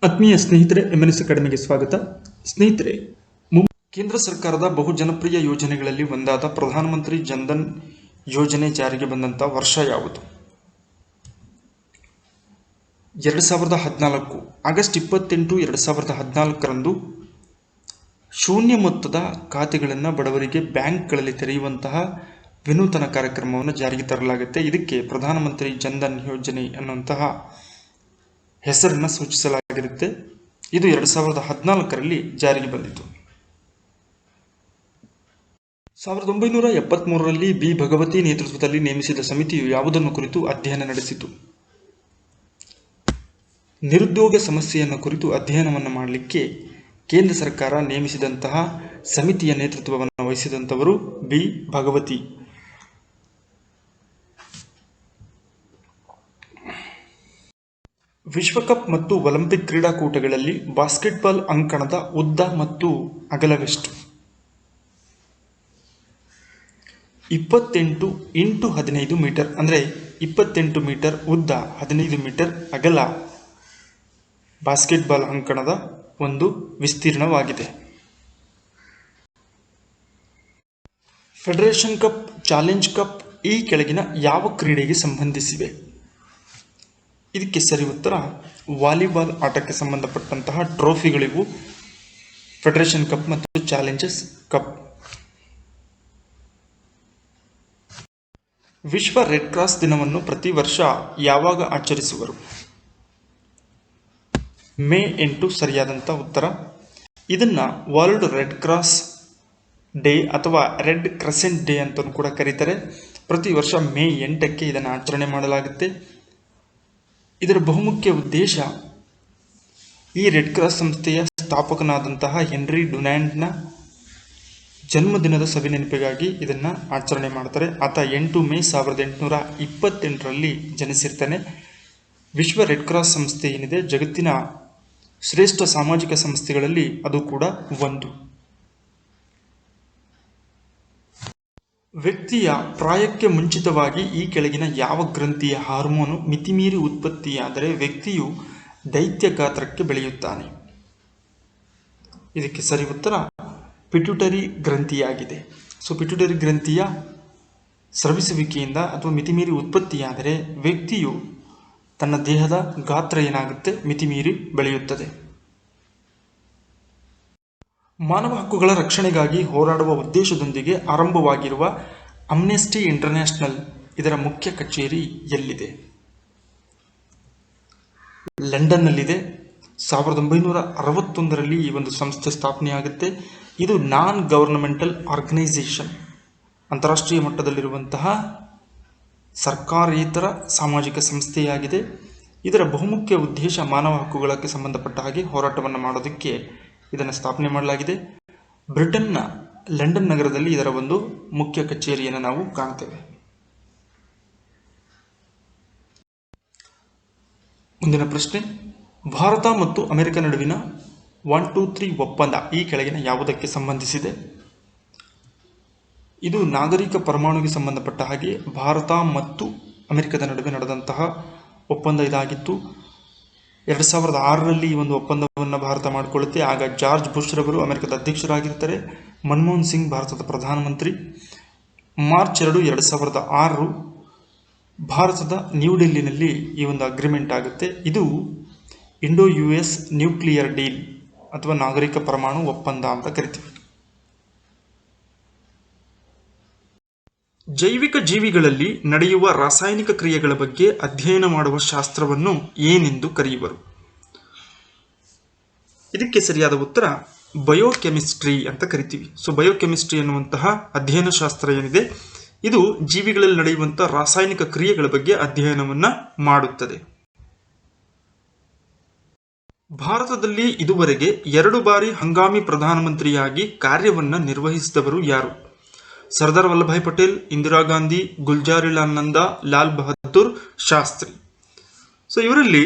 ಆತ್ಮೀಯ ಸ್ನೇಹಿತರೆ, MNS ಅಕಾಡೆಮಿಗೆ ಸ್ವಾಗತ. ಸ್ನೇಹಿತರೆ, ಕೇಂದ್ರ ಸರ್ಕಾರದ ಬಹುಜನಪ್ರಿಯ ಯೋಜನೆಗಳಲ್ಲಿ ಒಂದಾದ ಪ್ರಧಾನಮಂತ್ರಿ ಜನ್ಧನ್ ಯೋಜನೆ ಜಾರಿಗೆ ಬಂದಂಥ ವರ್ಷ ಯಾವುದು? 2014 ಆಗಸ್ಟ್ 28, 2014ರಂದು ಶೂನ್ಯ ಮೊತ್ತದ ಖಾತೆಗಳನ್ನು ಬಡವರಿಗೆ ಬ್ಯಾಂಕ್ಗಳಲ್ಲಿ ತೆರೆಯುವಂತಹ ವಿನೂತನ ಕಾರ್ಯಕ್ರಮವನ್ನು ಜಾರಿಗೆ ತರಲಾಗುತ್ತೆ. ಇದಕ್ಕೆ ಪ್ರಧಾನಮಂತ್ರಿ ಜನ್ಧನ್ ಯೋಜನೆ ಅನ್ನುವಂತಹ ಹೆಸರನ್ನು ಸೂಚಿಸಲಾಗಿರುತ್ತೆ. ಇದು 2014ರಲ್ಲಿ ಜಾರಿಗೆ ಬಂದಿತು. 1973ರಲ್ಲಿ ಬಿ ಭಗವತಿ ನೇತೃತ್ವದಲ್ಲಿ ನೇಮಿಸಿದ ಸಮಿತಿಯು ಯಾವುದನ್ನು ಕುರಿತು ಅಧ್ಯಯನ ನಡೆಸಿತು? ನಿರುದ್ಯೋಗ ಸಮಸ್ಯೆಯನ್ನು ಕುರಿತು ಅಧ್ಯಯನವನ್ನು ಮಾಡಲಿಕ್ಕೆ ಕೇಂದ್ರ ಸರ್ಕಾರ ನೇಮಿಸಿದಂತಹ ಸಮಿತಿಯ ನೇತೃತ್ವವನ್ನು ವಹಿಸಿದಂಥವರು ಬಿ ಭಗವತಿ. ವಿಶ್ವಕಪ್ ಮತ್ತು ಒಲಿಂಪಿಕ್ ಕ್ರೀಡಾಕೂಟಗಳಲ್ಲಿ ಬಾಸ್ಕೆಟ್ಬಾಲ್ ಅಂಕಣದ ಉದ್ದ ಮತ್ತು ಅಗಲವೆಷ್ಟು? 28 × 15 ಮೀಟರ್, ಅಂದರೆ 28 ಮೀಟರ್ ಉದ್ದ, 15 ಮೀಟರ್ ಅಗಲ ಬಾಸ್ಕೆಟ್ಬಾಲ್ ಅಂಕಣದ ಒಂದು ವಿಸ್ತೀರ್ಣವಾಗಿದೆ. ಫೆಡರೇಷನ್ ಕಪ್, ಚಾಲೆಂಜ್ ಕಪ್ ಈ ಕೆಳಗಿನ ಯಾವ ಕ್ರೀಡೆಗೆ ಸಂಬಂಧಿಸಿವೆ? ಇದಕ್ಕೆ ಸರಿ ಉತ್ತರ ವಾಲಿಬಾಲ್ ಆಟಕ್ಕೆ ಸಂಬಂಧಪಟ್ಟಂತಹ ಟ್ರೋಫಿಗಳಿವು ಫೆಡರೇಷನ್ ಕಪ್ ಮತ್ತು ಚಾಲೆಂಜಸ್ ಕಪ್. ವಿಶ್ವ ರೆಡ್ ಕ್ರಾಸ್ ದಿನವನ್ನು ಪ್ರತಿ ವರ್ಷ ಯಾವಾಗ ಆಚರಿಸುವರು? ಮೇ 8 ಸರಿಯಾದಂಥ ಉತ್ತರ. ಇದನ್ನು ವರ್ಲ್ಡ್ ರೆಡ್ ಕ್ರಾಸ್ ಡೇ ಅಥವಾ ರೆಡ್ ಕ್ರೆಸೆಂಟ್ ಡೇ ಅಂತಲೂ ಕೂಡ ಕರೀತಾರೆ. ಪ್ರತಿ ವರ್ಷ ಮೇ 8ಕ್ಕೆ ಇದನ್ನು ಆಚರಣೆ ಮಾಡಲಾಗುತ್ತೆ. ಇದರ ಬಹುಮುಖ್ಯ ಉದ್ದೇಶ ಈ ರೆಡ್ ಕ್ರಾಸ್ ಸಂಸ್ಥೆಯ ಸ್ಥಾಪಕನಾದಂತಹ ಹೆನ್ರಿ ಡುನಾಂಟ್ನ ಜನ್ಮದಿನದ ಸವಿನೆನಪಿಗಾಗಿ ಇದನ್ನು ಆಚರಣೆ ಮಾಡ್ತಾರೆ. ಆತ 8 ಮೇ 1828ರಲ್ಲಿ ಜನಿಸಿರ್ತಾನೆ. ವಿಶ್ವ ರೆಡ್ ಕ್ರಾಸ್ ಸಂಸ್ಥೆ ಏನಿದೆ ಜಗತ್ತಿನ ಶ್ರೇಷ್ಠ ಸಾಮಾಜಿಕ ಸಂಸ್ಥೆಗಳಲ್ಲಿ ಅದು ಕೂಡ ಒಂದು. ವ್ಯಕ್ತಿಯ ಪ್ರಾಯಕ್ಕೆ ಮುಂಚಿತವಾಗಿ ಈ ಕೆಳಗಿನ ಯಾವ ಗ್ರಂಥಿಯ ಹಾರ್ಮೋನು ಮಿತಿಮೀರಿ ಉತ್ಪತ್ತಿಯಾದರೆ ವ್ಯಕ್ತಿಯು ದೈತ್ಯ ಗಾತ್ರಕ್ಕೆ ಬೆಳೆಯುತ್ತಾನೆ? ಇದಕ್ಕೆ ಸರಿ ಉತ್ತರ ಪಿಟ್ಯೂಟರಿ ಗ್ರಂಥಿಯಾಗಿದೆ. ಸೊ ಪಿಟ್ಯೂಟರಿ ಗ್ರಂಥಿಯ ಸ್ರವಿಸುವಿಕೆಯಿಂದ ಅಥವಾ ಮಿತಿಮೀರಿ ಉತ್ಪತ್ತಿಯಾದರೆ ವ್ಯಕ್ತಿಯು ತನ್ನ ದೇಹದ ಗಾತ್ರ ಏನಾಗುತ್ತೆ, ಮಿತಿಮೀರಿ ಬೆಳೆಯುತ್ತದೆ. ಮಾನವ ಹಕ್ಕುಗಳ ರಕ್ಷಣೆಗಾಗಿ ಹೋರಾಡುವ ಉದ್ದೇಶದೊಂದಿಗೆ ಆರಂಭವಾಗಿರುವ ಅಮ್ನೆಸ್ಟಿ ಇಂಟರ್ನ್ಯಾಷನಲ್ ಇದರ ಮುಖ್ಯ ಕಚೇರಿ ಎಲ್ಲಿದೆ? ಲಂಡನ್ನಲ್ಲಿದೆ. 1961ರಲ್ಲಿ ಈ ಒಂದು ಸಂಸ್ಥೆ ಸ್ಥಾಪನೆಯಾಗುತ್ತೆ. ಇದು ನಾನ್ ಗವರ್ನಮೆಂಟಲ್ ಆರ್ಗನೈಸೇಷನ್, ಅಂತಾರಾಷ್ಟ್ರೀಯ ಮಟ್ಟದಲ್ಲಿರುವಂತಹ ಸರ್ಕಾರೇತರ ಸಾಮಾಜಿಕ ಸಂಸ್ಥೆಯಾಗಿದೆ. ಇದರ ಬಹುಮುಖ್ಯ ಉದ್ದೇಶ ಮಾನವ ಹಕ್ಕುಗಳಿಗೆ ಸಂಬಂಧಪಟ್ಟ ಹಾಗೆ ಹೋರಾಟವನ್ನು ಮಾಡೋದಕ್ಕೆ ಇದನ್ನು ಸ್ಥಾಪನೆ ಮಾಡಲಾಗಿದೆ. ಬ್ರಿಟನ್ನ ಲಂಡನ್ ನಗರದಲ್ಲಿ ಇದರ ಒಂದು ಮುಖ್ಯ ಕಚೇರಿಯನ್ನು ನಾವು ಕಾಣ್ತೇವೆ. ಮುಂದಿನ ಪ್ರಶ್ನೆ, ಭಾರತ ಮತ್ತು ಅಮೆರಿಕ ನಡುವಿನ 123 ಒಪ್ಪಂದ ಈ ಕೆಳಗಿನ ಯಾವುದಕ್ಕೆ ಸಂಬಂಧಿಸಿದೆ? ಇದು ನಾಗರಿಕ ಪರಮಾಣುವಿಗೆ ಸಂಬಂಧಪಟ್ಟ ಹಾಗೆ ಭಾರತ ಮತ್ತು ಅಮೆರಿಕದ ನಡುವೆ ನಡೆದಂತಹ ಒಪ್ಪಂದ ಇದಾಗಿತ್ತು. 2006ರಲ್ಲಿ ಈ ಒಂದು ಒಪ್ಪಂದವನ್ನು ಭಾರತ ಮಾಡಿಕೊಳ್ಳುತ್ತೆ. ಆಗ ಜಾರ್ಜ್ ಬುಷ್ ರವರು ಅಮೆರಿಕದ ಅಧ್ಯಕ್ಷರಾಗಿರ್ತಾರೆ, ಮನಮೋಹನ್ ಸಿಂಗ್ ಭಾರತದ ಪ್ರಧಾನಮಂತ್ರಿ. ಮಾರ್ಚ್ 2, 2006 ಭಾರತದ ನ್ಯೂ ಡೆಲ್ಲಿನಲ್ಲಿ ಈ ಒಂದು ಅಗ್ರಿಮೆಂಟ್ ಆಗುತ್ತೆ. ಇದು ಇಂಡೋ US ನ್ಯೂಕ್ಲಿಯರ್ ಡೀಲ್ ಅಥವಾ ನಾಗರಿಕ ಪರಮಾಣು ಒಪ್ಪಂದ ಅಂತ ಕರಿತೀವಿ. ಜೈವಿಕ ಜೀವಿಗಳಲ್ಲಿ ನಡೆಯುವ ರಾಸಾಯನಿಕ ಕ್ರಿಯೆಗಳ ಬಗ್ಗೆ ಅಧ್ಯಯನ ಮಾಡುವ ಶಾಸ್ತ್ರವನ್ನು ಏನೆಂದು ಕರೆಯುವರು? ಇದಕ್ಕೆ ಸರಿಯಾದ ಉತ್ತರ ಬಯೋಕೆಮಿಸ್ಟ್ರಿ ಅಂತ ಕರಿತೀವಿ. ಸೊ ಬಯೋಕೆಮಿಸ್ಟ್ರಿ ಅನ್ನುವಂತಹ ಅಧ್ಯಯನ ಶಾಸ್ತ್ರ ಏನಿದೆ ಇದು ಜೀವಿಗಳಲ್ಲಿ ನಡೆಯುವಂತಹ ರಾಸಾಯನಿಕ ಕ್ರಿಯೆಗಳ ಬಗ್ಗೆ ಅಧ್ಯಯನವನ್ನ ಮಾಡುತ್ತದೆ. ಭಾರತದಲ್ಲಿ ಇದುವರೆಗೆ 2 ಬಾರಿ ಹಂಗಾಮಿ ಪ್ರಧಾನಮಂತ್ರಿಯಾಗಿ ಕಾರ್ಯವನ್ನ ನಿರ್ವಹಿಸಿದವರು ಯಾರು? ಸರ್ದಾರ್ ವಲ್ಲಭಾಯ್ ಪಟೇಲ್, ಇಂದಿರಾ ಗಾಂಧಿ, ಗುಲ್ಜಾರಿಲಾಲ್ ನಂದಾ, ಲಾಲ್ ಬಹದ್ದೂರ್ ಶಾಸ್ತ್ರಿ. ಸೊ ಇವರಲ್ಲಿ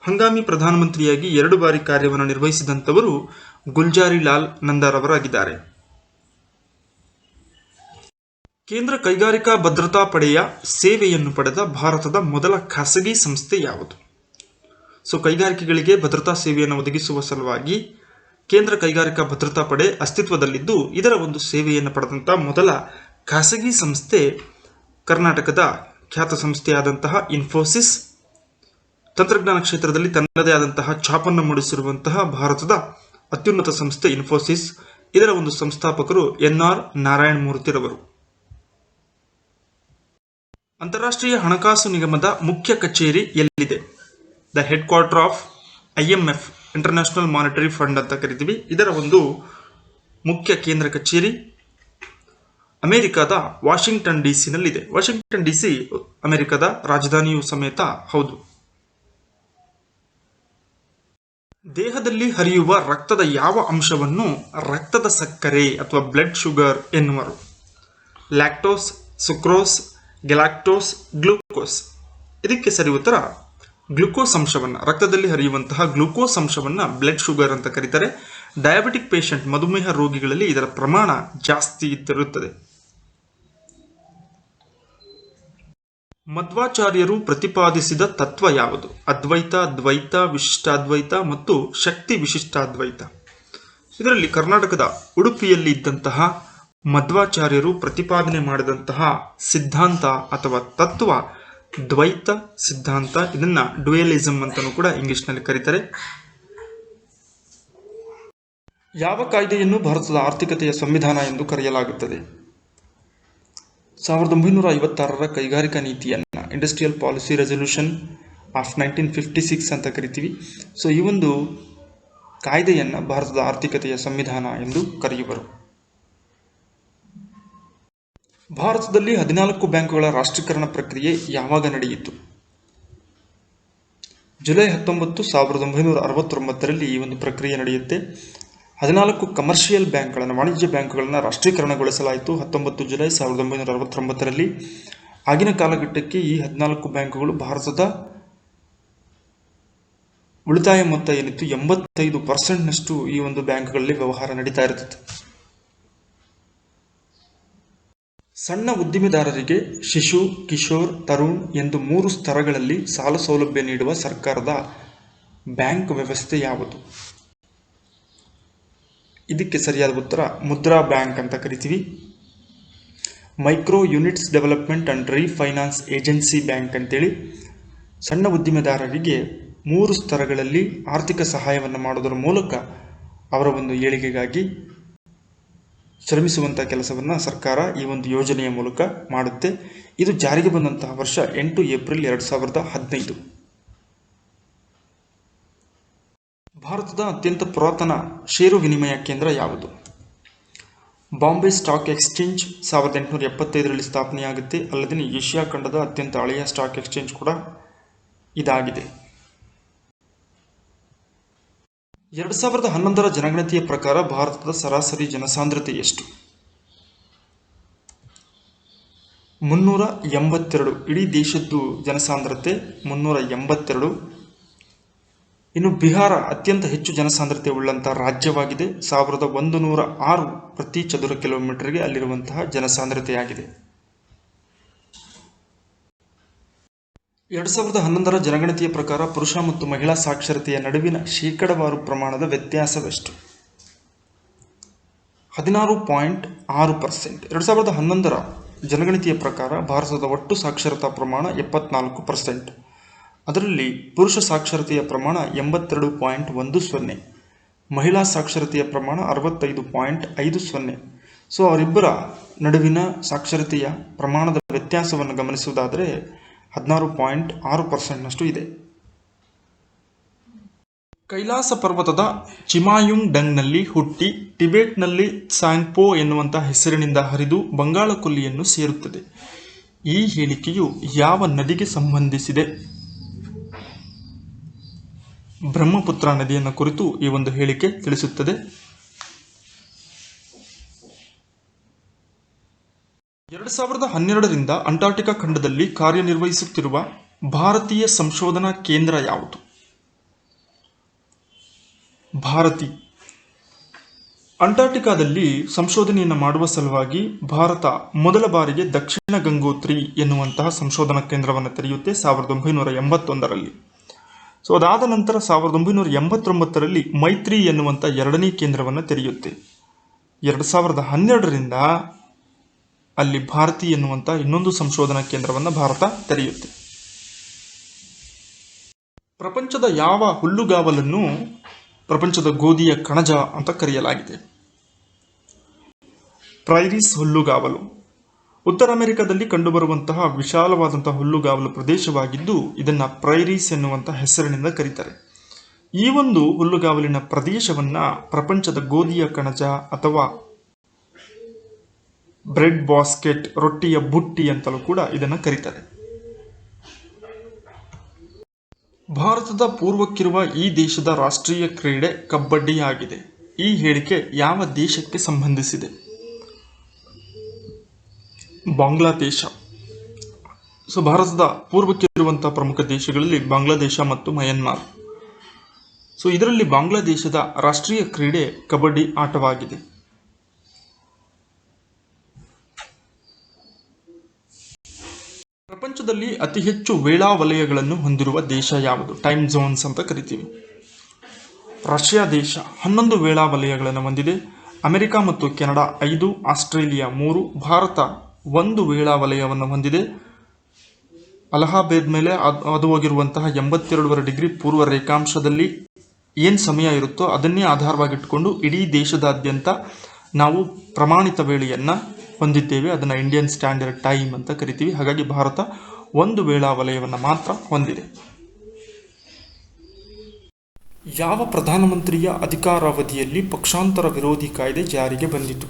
ಹಂಗಾಮಿ ಪ್ರಧಾನಮಂತ್ರಿಯಾಗಿ 2 ಬಾರಿ ಕಾರ್ಯವನ್ನು ನಿರ್ವಹಿಸಿದಂಥವರು ಗುಲ್ಜಾರಿಲಾಲ್ ನಂದಾರವರಾಗಿದ್ದಾರೆ. ಕೇಂದ್ರ ಕೈಗಾರಿಕಾ ಭದ್ರತಾ ಪಡೆಯ ಸೇವೆಯನ್ನು ಪಡೆದ ಭಾರತದ ಮೊದಲ ಖಾಸಗಿ ಸಂಸ್ಥೆ ಯಾವುದು? ಸೊ ಕೈಗಾರಿಕೆಗಳಿಗೆ ಭದ್ರತಾ ಸೇವೆಯನ್ನು ಒದಗಿಸುವ ಸಲುವಾಗಿ ಕೇಂದ್ರ ಕೈಗಾರಿಕಾ ಭದ್ರತಾ ಪಡೆ ಅಸ್ತಿತ್ವದಲ್ಲಿದ್ದು, ಇದರ ಒಂದು ಸೇವೆಯನ್ನು ಪಡೆದಂಥ ಮೊದಲ ಖಾಸಗಿ ಸಂಸ್ಥೆ ಕರ್ನಾಟಕದ ಖ್ಯಾತ ಸಂಸ್ಥೆಯಾದಂತಹ ಇನ್ಫೋಸಿಸ್. ತಂತ್ರಜ್ಞಾನ ಕ್ಷೇತ್ರದಲ್ಲಿ ತನ್ನದೇ ಆದಂತಹ ಛಾಪನ್ನು ಮೂಡಿಸಿರುವಂತಹ ಭಾರತದ ಅತ್ಯುನ್ನತ ಸಂಸ್ಥೆ ಇನ್ಫೋಸಿಸ್. ಇದರ ಒಂದು ಸಂಸ್ಥಾಪಕರು NR ನಾರಾಯಣ ಮೂರ್ತಿರವರು. ಅಂತಾರಾಷ್ಟ್ರೀಯ ಹಣಕಾಸು ನಿಗಮದ ಮುಖ್ಯ ಕಚೇರಿ ಎಲ್ಲಿದೆ? The head quarter of IMF, international monetary fund ಅಂತ ಕರಿತೀವಿ. ಇದರ ಒಂದು ಮುಖ್ಯ ಕೇಂದ್ರ ಕಚೇರಿ ಅಮೆರಿಕದ ವಾಷಿಂಗ್ಟನ್ DC ನಲ್ಲಿದೆ. ವಾಷಿಂಗ್ಟನ್ DC ಅಮೆರಿಕದ ರಾಜಧಾನಿಯೂ ಸಮೇತ ಹೌದು. ದೇಹದಲ್ಲಿ ಹರಿಯುವ ರಕ್ತದ ಯಾವ ಅಂಶವನ್ನು ರಕ್ತದ ಸಕ್ಕರೆ ಅಥವಾ ಬ್ಲಡ್ ಶುಗರ್ ಎನ್ನುವರು? Lactose, sucrose, galactose, glucose. ಇದಕ್ಕೆ ಸರಿ ಉತ್ತರ ಗ್ಲೂಕೋಸ್ ಅಂಶವನ್ನು, ರಕ್ತದಲ್ಲಿ ಹರಿಯುವಂತಹ ಗ್ಲೂಕೋಸ್ ಅಂಶವನ್ನು ಬ್ಲಡ್ ಶುಗರ್ ಅಂತ ಕರೀತಾರೆ. ಡಯಾಬಿಟಿಕ್ ಪೇಷಂಟ್, ಮಧುಮೇಹ ರೋಗಿಗಳಲ್ಲಿ ಇದರ ಪ್ರಮಾಣ ಜಾಸ್ತಿ ಇರುತ್ತದೆ. ಮಧ್ವಾಚಾರ್ಯರು ಪ್ರತಿಪಾದಿಸಿದ ತತ್ವ ಯಾವುದು? ಅದ್ವೈತ, ದ್ವೈತ, ವಿಶಿಷ್ಟಾದ್ವೈತ ಮತ್ತು ಶಕ್ತಿ ವಿಶಿಷ್ಟಾದ್ವೈತ. ಇದರಲ್ಲಿ ಕರ್ನಾಟಕದ ಉಡುಪಿಯಲ್ಲಿ ಇದ್ದಂತಹ ಮಧ್ವಾಚಾರ್ಯರು ಪ್ರತಿಪಾದನೆ ಮಾಡಿದಂತಹ ಸಿದ್ಧಾಂತ ಅಥವಾ ತತ್ವ ದ್ವೈತ ಸಿದ್ಧಾಂತ. ಇದನ್ನ ಡ್ಯುಯಲಿಸಮ್ ಅಂತಲೂ ಕೂಡ ಇಂಗ್ಲಿಷ್ನಲ್ಲಿ ಕರೀತಾರೆ. ಯಾವ ಕಾಯ್ದೆಯನ್ನು ಭಾರತದ ಆರ್ಥಿಕತೆಯ ಸಂವಿಧಾನ ಎಂದು ಕರೆಯಲಾಗುತ್ತದೆ? 1956ರ ಕೈಗಾರಿಕಾ ನೀತಿಯನ್ನು ಇಂಡಸ್ಟ್ರಿಯಲ್ ಪಾಲಿಸಿ ರೆಸಲ್ಯೂಷನ್ ಆಫ್ 1956 ಅಂತ ಕರಿತೀವಿ. ಸೊ ಈ ಒಂದು ಕಾಯ್ದೆಯನ್ನು ಭಾರತದ ಆರ್ಥಿಕತೆಯ ಸಂವಿಧಾನ ಎಂದು ಕರೆಯುವರು. ಭಾರತದಲ್ಲಿ 14 ಬ್ಯಾಂಕುಗಳ ರಾಷ್ಟ್ರೀಕರಣ ಪ್ರಕ್ರಿಯೆ ಯಾವಾಗ ನಡೆಯಿತು? ಜುಲೈ 19, 1969ರಲ್ಲಿ ಈ ಒಂದು ಪ್ರಕ್ರಿಯೆ ನಡೆಯುತ್ತೆ. 14 ಕಮರ್ಷಿಯಲ್ ಬ್ಯಾಂಕ್ಗಳನ್ನು, ವಾಣಿಜ್ಯ ಬ್ಯಾಂಕುಗಳನ್ನು ರಾಷ್ಟ್ರೀಕರಣಗೊಳಿಸಲಾಯಿತು 19 ಜುಲೈ 1969ರಲ್ಲಿ. ಆಗಿನ ಕಾಲಘಟ್ಟಕ್ಕೆ ಈ 14 ಬ್ಯಾಂಕುಗಳು ಭಾರತದ ಉಳಿತಾಯ ಮೊತ್ತ ಏನಿತ್ತು 85% ಈ ಒಂದು ಬ್ಯಾಂಕ್ಗಳಲ್ಲಿ ವ್ಯವಹಾರ ನಡೀತಾ ಇರುತ್ತದೆ. ಸಣ್ಣ ಉದ್ದಿಮೆದಾರರಿಗೆ ಶಿಶು, ಕಿಶೋರ್, ತರುಣ್ ಎಂದು 3 ಸ್ತರಗಳಲ್ಲಿ ಸಾಲ ಸೌಲಭ್ಯ ನೀಡುವ ಸರ್ಕಾರದ ಬ್ಯಾಂಕ್ ವ್ಯವಸ್ಥೆ ಯಾವುದು? ಇದಕ್ಕೆ ಸರಿಯಾದ ಉತ್ತರ ಮುದ್ರಾ ಬ್ಯಾಂಕ್ ಅಂತ ಕರಿತೀವಿ. Micro units development and refinance agency bank ಅಂತೇಳಿ ಸಣ್ಣ ಉದ್ದಿಮೆದಾರರಿಗೆ 3 ಸ್ತರಗಳಲ್ಲಿ ಆರ್ಥಿಕ ಸಹಾಯವನ್ನು ಮಾಡೋದರ ಮೂಲಕ ಅವರ ಒಂದು ಏಳಿಗೆಗಾಗಿ ಶ್ರಮಿಸುವಂಥ ಕೆಲಸವನ್ನು ಸರ್ಕಾರ ಈ ಒಂದು ಯೋಜನೆಯ ಮೂಲಕ ಮಾಡುತ್ತೆ. ಇದು ಜಾರಿಗೆ ಬಂದಂತಹ ವರ್ಷ 8 ಏಪ್ರಿಲ್ 2015. ಭಾರತದ ಅತ್ಯಂತ ಪುರಾತನ ಷೇರು ವಿನಿಮಯ ಕೇಂದ್ರ ಯಾವುದು? ಬಾಂಬೆ ಸ್ಟಾಕ್ ಎಕ್ಸ್ಚೇಂಜ್ 1875ರಲ್ಲಿ ಸ್ಥಾಪನೆಯಾಗುತ್ತೆ. ಅಲ್ಲದೆ ಏಷ್ಯಾ ಖಂಡದ ಅತ್ಯಂತ ಹಳೆಯ ಸ್ಟಾಕ್ ಎಕ್ಸ್ಚೇಂಜ್ ಕೂಡ ಇದಾಗಿದೆ. 2011ರ ಜನಗಣತಿಯ ಪ್ರಕಾರ ಭಾರತದ ಸರಾಸರಿ ಜನಸಾಂದ್ರತೆ ಎಷ್ಟು? 382. ಇಡೀ ದೇಶದ್ದು ಜನಸಾಂದ್ರತೆ 382. ಇನ್ನು ಬಿಹಾರ ಅತ್ಯಂತ ಹೆಚ್ಚು ಜನಸಾಂದ್ರತೆ ಉಳ್ಳಂತಹ ರಾಜ್ಯವಾಗಿದೆ. 1106 ಪ್ರತಿ ಚದುರ ಕಿಲೋಮೀಟರ್ಗೆ ಅಲ್ಲಿರುವಂತಹ ಜನಸಾಂದ್ರತೆಯಾಗಿದೆ. 2011ರ ಜನಗಣತಿಯ ಪ್ರಕಾರ ಪುರುಷ ಮತ್ತು ಮಹಿಳಾ ಸಾಕ್ಷರತೆಯ ನಡುವಿನ ಶೇಕಡಾವಾರು ಪ್ರಮಾಣದ ವ್ಯತ್ಯಾಸವೆಷ್ಟು? 16.6%. 2011ರ ಜನಗಣತಿಯ ಪ್ರಕಾರ ಭಾರತದ ಒಟ್ಟು ಸಾಕ್ಷರತಾ ಪ್ರಮಾಣ 74%. ಅದರಲ್ಲಿ ಪುರುಷ ಸಾಕ್ಷರತೆಯ ಪ್ರಮಾಣ 82.10, ಮಹಿಳಾ ಸಾಕ್ಷರತೆಯ ಪ್ರಮಾಣ 65.50. ಸೊ ಅವರಿಬ್ಬರ ನಡುವಿನ ಸಾಕ್ಷರತೆಯ ಪ್ರಮಾಣದ ವ್ಯತ್ಯಾಸವನ್ನು ಗಮನಿಸುವುದಾದರೆ 16.6%ನಷ್ಟು ಇದೆ. ಕೈಲಾಸ ಪರ್ವತದ ಚಿಮಾಯುಂಗ್ ಡಂಗ್ನಲ್ಲಿ ಹುಟ್ಟಿ ಟಿಬೆಟ್ನಲ್ಲಿ ಸಾಂಗ್ಪೋ ಎನ್ನುವಂತಹ ಹೆಸರಿನಿಂದ ಹರಿದು ಬಂಗಾಳ ಕೊಲ್ಲಿಯನ್ನು ಸೇರುತ್ತದೆ. ಈ ಹೇಳಿಕೆಯು ಯಾವ ನದಿಗೆ ಸಂಬಂಧಿಸಿದೆ? ಬ್ರಹ್ಮಪುತ್ರ ನದಿಯನ್ನು ಕುರಿತು ಈ ಒಂದು ಹೇಳಿಕೆ ತಿಳಿಸುತ್ತದೆ. 2012ರಿಂದ ಅಂಟಾರ್ಟಿಕಾ ಖಂಡದಲ್ಲಿ ಕಾರ್ಯನಿರ್ವಹಿಸುತ್ತಿರುವ ಭಾರತೀಯ ಸಂಶೋಧನಾ ಕೇಂದ್ರ ಯಾವುದು? ಭಾರತಿ. ಅಂಟಾರ್ಟಿಕಾದಲ್ಲಿ ಸಂಶೋಧನೆಯನ್ನು ಮಾಡುವ ಸಲುವಾಗಿ ಭಾರತ ಮೊದಲ ಬಾರಿಗೆ ದಕ್ಷಿಣ ಗಂಗೋತ್ರಿ ಎನ್ನುವಂತಹ ಸಂಶೋಧನಾ ಕೇಂದ್ರವನ್ನು ತೆರೆಯುತ್ತೆ 1981ರಲ್ಲಿ. ಸೊ ಅದಾದ ನಂತರ 1989ರಲ್ಲಿ ಮೈತ್ರಿ ಎನ್ನುವಂಥ ಎರಡನೇ ಕೇಂದ್ರವನ್ನು ತೆರೆಯುತ್ತೆ. 2012ರಿಂದ ಅಲ್ಲಿ ಭಾರತಿ ಎನ್ನುವಂಥ ಇನ್ನೊಂದು ಸಂಶೋಧನಾ ಕೇಂದ್ರವನ್ನು ಭಾರತ ತೆರೆಯುತ್ತೆ. ಪ್ರಪಂಚದ ಯಾವ ಹುಲ್ಲುಗಾವಲನ್ನು ಪ್ರಪಂಚದ ಗೋಧಿಯ ಕಣಜ ಅಂತ ಕರೆಯಲಾಗಿದೆ? ಪ್ರೈರೀಸ್ ಹುಲ್ಲುಗಾವಲು ಉತ್ತರ ಅಮೆರಿಕದಲ್ಲಿ ಕಂಡುಬರುವಂತಹ ವಿಶಾಲವಾದಂತಹ ಹುಲ್ಲುಗಾವಲು ಪ್ರದೇಶವಾಗಿದ್ದು ಇದನ್ನು ಪ್ರೈರೀಸ್ ಎನ್ನುವಂಥ ಹೆಸರಿನಿಂದ ಕರೀತಾರೆ. ಈ ಒಂದು ಹುಲ್ಲುಗಾವಲಿನ ಪ್ರದೇಶವನ್ನ ಪ್ರಪಂಚದ ಗೋಧಿಯ ಕಣಜ ಅಥವಾ ಬ್ರೆಡ್ ಬಾಸ್ಕೆಟ್, ರೊಟ್ಟಿಯ ಬುಟ್ಟಿ ಅಂತಲೂ ಕೂಡ ಇದನ್ನು ಕರೀತಾರೆ. ಭಾರತದ ಪೂರ್ವಕ್ಕಿರುವ ಈ ದೇಶದ ರಾಷ್ಟ್ರೀಯ ಕ್ರೀಡೆ ಕಬಡ್ಡಿ ಆಗಿದೆ. ಈ ಹೇಳಿಕೆ ಯಾವ ದೇಶಕ್ಕೆ ಸಂಬಂಧಿಸಿದೆ? ಬಾಂಗ್ಲಾದೇಶ. ಸೊ ಭಾರತದ ಪೂರ್ವಕ್ಕಿರುವಂತಹ ಪ್ರಮುಖ ದೇಶಗಳಲ್ಲಿ ಬಾಂಗ್ಲಾದೇಶ ಮತ್ತು ಮಯನ್ಮಾರ್. ಸೊ ಇದರಲ್ಲಿ ಬಾಂಗ್ಲಾದೇಶದ ರಾಷ್ಟ್ರೀಯ ಕ್ರೀಡೆ ಕಬಡ್ಡಿ ಆಟವಾಗಿದೆ. ಪ್ರಪಂಚದಲ್ಲಿ ಅತಿ ಹೆಚ್ಚು ವೇಳಾ ವಲಯಗಳನ್ನು ಹೊಂದಿರುವ ದೇಶ ಯಾವುದು? ಟೈಮ್ ಝೋನ್ಸ್ ಅಂತ ಕರಿತೀವಿ. ರಷ್ಯಾ ದೇಶ 11 ವೇಳಾ ವಲಯಗಳನ್ನು ಹೊಂದಿದೆ. ಅಮೆರಿಕ ಮತ್ತು ಕೆನಡಾ 5, ಆಸ್ಟ್ರೇಲಿಯಾ 3, ಭಾರತ 1 ವೇಳಾ ವಲಯವನ್ನು ಹೊಂದಿದೆ. ಅಲಹಾಬಾದ್ ಮೇಲೆ ಅದು ಹೋಗಿರುವಂತಹ 82.5 ಡಿಗ್ರಿ ಪೂರ್ವ ರೇಖಾಂಶದಲ್ಲಿ ಏನು ಸಮಯ ಇರುತ್ತೋ ಅದನ್ನೇ ಆಧಾರವಾಗಿಟ್ಟುಕೊಂಡು ಇಡೀ ದೇಶದಾದ್ಯಂತ ನಾವು ಪ್ರಮಾಣಿತ ವೇಳೆಯನ್ನು ಹೊಂದಿದ್ದೇವೆ. ಅದನ್ನು ಇಂಡಿಯನ್ ಸ್ಟ್ಯಾಂಡರ್ಡ್ ಟೈಮ್ ಅಂತ ಕರಿತೀವಿ. ಹಾಗಾಗಿ ಭಾರತ 1 ವೇಳಾ ವಲಯವನ್ನು ಮಾತ್ರ ಹೊಂದಿದೆ. ಯಾವ ಪ್ರಧಾನಮಂತ್ರಿಯ ಅಧಿಕಾರಾವಧಿಯಲ್ಲಿ ಪಕ್ಷಾಂತರ ವಿರೋಧಿ ಕಾಯ್ದೆ ಜಾರಿಗೆ ಬಂದಿತು?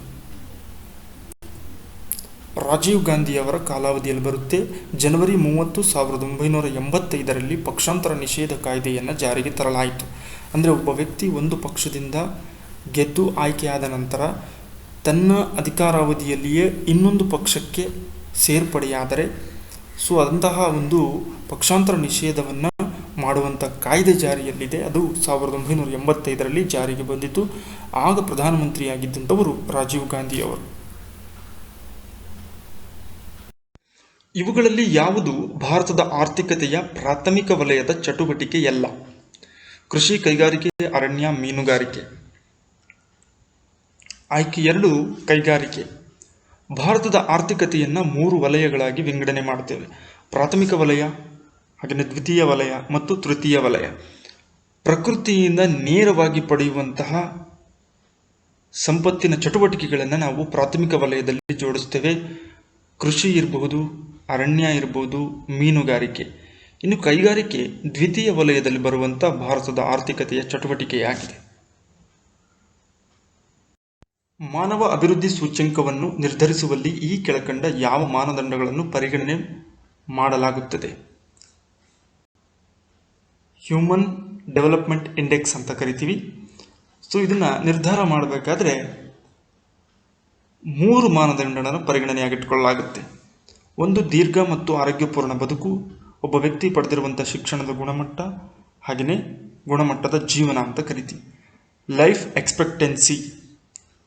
ರಾಜೀವ್ ಗಾಂಧಿಯವರ ಕಾಲಾವಧಿಯಲ್ಲಿ ಬರುತ್ತೆ. ಜನವರಿ 30, 1985ರಲ್ಲಿ ಪಕ್ಷಾಂತರ ನಿಷೇಧ ಕಾಯ್ದೆಯನ್ನು ಜಾರಿಗೆ ತರಲಾಯಿತು. ಅಂದರೆ ಒಬ್ಬ ವ್ಯಕ್ತಿ ಒಂದು ಪಕ್ಷದಿಂದ ಗೆದ್ದು ಆಯ್ಕೆಯಾದ ನಂತರ ತನ್ನ ಅಧಿಕಾರಾವಧಿಯಲ್ಲಿಯೇ ಇನ್ನೊಂದು ಪಕ್ಷಕ್ಕೆ ಸೇರ್ಪಡೆಯಾದರೆ ಸೊ ಅಂತಹ ಒಂದು ಪಕ್ಷಾಂತರ ನಿಷೇಧವನ್ನು ಮಾಡುವಂಥ ಕಾಯ್ದೆ ಜಾರಿಯಲ್ಲಿದೆ. ಅದು 1985ರಲ್ಲಿ ಜಾರಿಗೆ ಬಂದಿತು. ಆಗ ಪ್ರಧಾನಮಂತ್ರಿಯಾಗಿದ್ದಂಥವರು ರಾಜೀವ್ ಗಾಂಧಿಯವರು. ಇವುಗಳಲ್ಲಿ ಯಾವುದು ಭಾರತದ ಆರ್ಥಿಕತೆಯ ಪ್ರಾಥಮಿಕ ವಲಯದ ಚಟುವಟಿಕೆಯಲ್ಲ? ಕೃಷಿ, ಕೈಗಾರಿಕೆ, ಅರಣ್ಯ, ಮೀನುಗಾರಿಕೆ. ಆಯ್ಕೆ 2 ಕೈಗಾರಿಕೆ. ಭಾರತದ ಆರ್ಥಿಕತೆಯನ್ನು 3 ವಲಯಗಳಾಗಿ ವಿಂಗಡಣೆ ಮಾಡುತ್ತೇವೆ. ಪ್ರಾಥಮಿಕ ವಲಯ, ಹಾಗೆಯೇ ದ್ವಿತೀಯ ವಲಯ ಮತ್ತು ತೃತೀಯ ವಲಯ. ಪ್ರಕೃತಿಯಿಂದ ನೇರವಾಗಿ ಪಡೆಯುವಂತಹ ಸಂಪತ್ತಿನ ಚಟುವಟಿಕೆಗಳನ್ನು ನಾವು ಪ್ರಾಥಮಿಕ ವಲಯದಲ್ಲಿ ಜೋಡಿಸ್ತೇವೆ. ಕೃಷಿ ಇರಬಹುದು, ಅರಣ್ಯ ಇರಬಹುದು, ಮೀನುಗಾರಿಕೆ. ಇನ್ನು ಕೈಗಾರಿಕೆ ದ್ವಿತೀಯ ವಲಯದಲ್ಲಿ ಬರುವಂಥ ಭಾರತದ ಆರ್ಥಿಕತೆಯ ಚಟುವಟಿಕೆಯಾಗಿದೆ. ಮಾನವ ಅಭಿವೃದ್ಧಿ ಸೂಚ್ಯಂಕವನ್ನು ನಿರ್ಧರಿಸುವಲ್ಲಿ ಈ ಕೆಳಕಂಡ ಯಾವ ಮಾನದಂಡಗಳನ್ನು ಪರಿಗಣನೆ ಮಾಡಲಾಗುತ್ತದೆ? ಹ್ಯೂಮನ್ ಡೆವಲಪ್ಮೆಂಟ್ ಇಂಡೆಕ್ಸ್ ಅಂತ ಕರಿತೀವಿ. ಸೊ ಇದನ್ನು ನಿರ್ಧಾರ ಮಾಡಬೇಕಾದ್ರೆ 3 ಮಾನದಂಡಗಳನ್ನು ಪರಿಗಣನೆಯಾಗಿಟ್ಟುಕೊಳ್ಳಲಾಗುತ್ತೆ. 1 ದೀರ್ಘ ಮತ್ತು ಆರೋಗ್ಯಪೂರ್ಣ ಬದುಕು, ಒಬ್ಬ ವ್ಯಕ್ತಿ ಪಡೆದಿರುವಂಥ ಶಿಕ್ಷಣದ ಗುಣಮಟ್ಟ, ಹಾಗೆಯೇ ಗುಣಮಟ್ಟದ ಜೀವನ ಅಂತ ಕರಿತೀವಿ. ಲೈಫ್ ಎಕ್ಸ್ಪೆಕ್ಟೆನ್ಸಿ,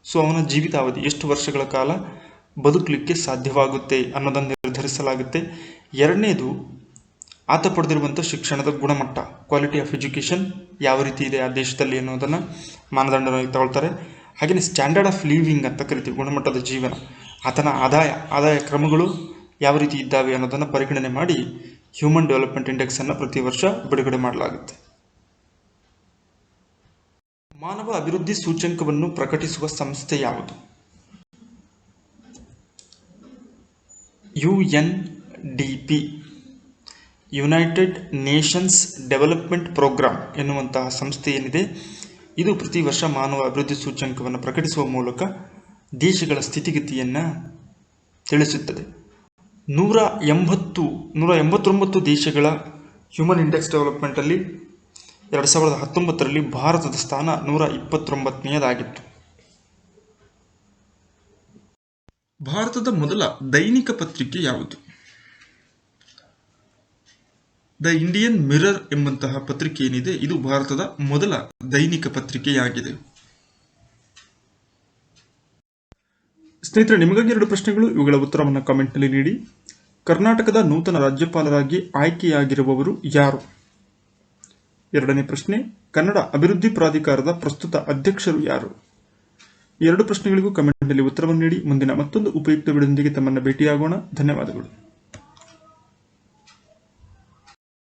ಸೊ ಅವನ ಜೀವಿತಾವಧಿ ಎಷ್ಟು ವರ್ಷಗಳ ಕಾಲ ಬದುಕಲಿಕ್ಕೆ ಸಾಧ್ಯವಾಗುತ್ತೆ ಅನ್ನೋದನ್ನು ನಿರ್ಧರಿಸಲಾಗುತ್ತೆ. 2ನೇದು ಆತ ಪಡೆದಿರುವಂಥ ಶಿಕ್ಷಣದ ಗುಣಮಟ್ಟ, ಕ್ವಾಲಿಟಿ ಆಫ್ ಎಜುಕೇಷನ್ ಯಾವ ರೀತಿ ಇದೆ ಆ ದೇಶದಲ್ಲಿ ಅನ್ನೋದನ್ನು ಮಾನದಂಡವಾಗಿ ತಗೊಳ್ತಾರೆ. ಹಾಗೆಯೇ ಸ್ಟ್ಯಾಂಡರ್ಡ್ ಆಫ್ ಲಿವಿಂಗ್ ಅಂತ ಕರಿತೀವಿ, ಗುಣಮಟ್ಟದ ಜೀವನ, ಆತನ ಆದಾಯ ಕ್ರಮಗಳು ಯಾವ ರೀತಿ ಇದ್ದಾವೆ ಅನ್ನೋದನ್ನು ಪರಿಗಣನೆ ಮಾಡಿ ಹ್ಯೂಮನ್ ಡೆವಲಪ್ಮೆಂಟ್ ಇಂಡೆಕ್ಸನ್ನು ಪ್ರತಿ ವರ್ಷ ಬಿಡುಗಡೆ ಮಾಡಲಾಗುತ್ತೆ. ಮಾನವ ಅಭಿವೃದ್ಧಿ ಸೂಚ್ಯಂಕವನ್ನು ಪ್ರಕಟಿಸುವ ಸಂಸ್ಥೆ ಯಾವುದು? UNDP, united nations development programme ಎನ್ನುವಂತಹ ಸಂಸ್ಥೆ ಏನಿದೆ ಇದು ಪ್ರತಿ ವರ್ಷ ಮಾನವ ಅಭಿವೃದ್ಧಿ ಸೂಚ್ಯಂಕವನ್ನು ಪ್ರಕಟಿಸುವ ಮೂಲಕ ದೇಶಗಳ ಸ್ಥಿತಿಗತಿಯನ್ನು ತಿಳಿಸುತ್ತದೆ. 189 ದೇಶಗಳ ಹ್ಯೂಮನ್ ಇಂಡೆಕ್ಸ್ ಡೆವಲಪ್ಮೆಂಟಲ್ಲಿ 2019ರಲ್ಲಿ ಭಾರತದ ಸ್ಥಾನ 129ನೇದಾಗಿತ್ತು. ಭಾರತದ ಮೊದಲ ದೈನಿಕ ಪತ್ರಿಕೆ ಯಾವುದು? ದ ಇಂಡಿಯನ್ ಮಿರರ್ ಎಂಬಂತಹ ಪತ್ರಿಕೆ ಏನಿದೆ ಇದು ಭಾರತದ ಮೊದಲ ದೈನಿಕ ಪತ್ರಿಕೆಯಾಗಿದೆ. ಸ್ನೇಹಿತರೆ, ನಿಮಗಾಗಿ 2 ಪ್ರಶ್ನೆಗಳು, ಇವುಗಳ ಉತ್ತರವನ್ನು ಕಾಮೆಂಟ್ನಲ್ಲಿ ನೀಡಿ. ಕರ್ನಾಟಕದ ನೂತನ ರಾಜ್ಯಪಾಲರಾಗಿ ಆಯ್ಕೆಯಾಗಿರುವವರು ಯಾರು? ಎರಡನೇ ಪ್ರಶ್ನೆ, ಕನ್ನಡ ಅಭಿವೃದ್ಧಿ ಪ್ರಾಧಿಕಾರದ ಪ್ರಸ್ತುತ ಅಧ್ಯಕ್ಷರು ಯಾರು? ಎರಡು ಪ್ರಶ್ನೆಗಳಿಗೂ ಕಮೆಂಟ್ನಲ್ಲಿ ಉತ್ತರವನ್ನು ನೀಡಿ. ಮುಂದಿನ ಮತ್ತೊಂದು ಉಪಯುಕ್ತ ವಿಡಿಯೋದೊಂದಿಗೆ ತಮ್ಮನ್ನು ಭೇಟಿಯಾಗೋಣ. ಧನ್ಯವಾದಗಳು.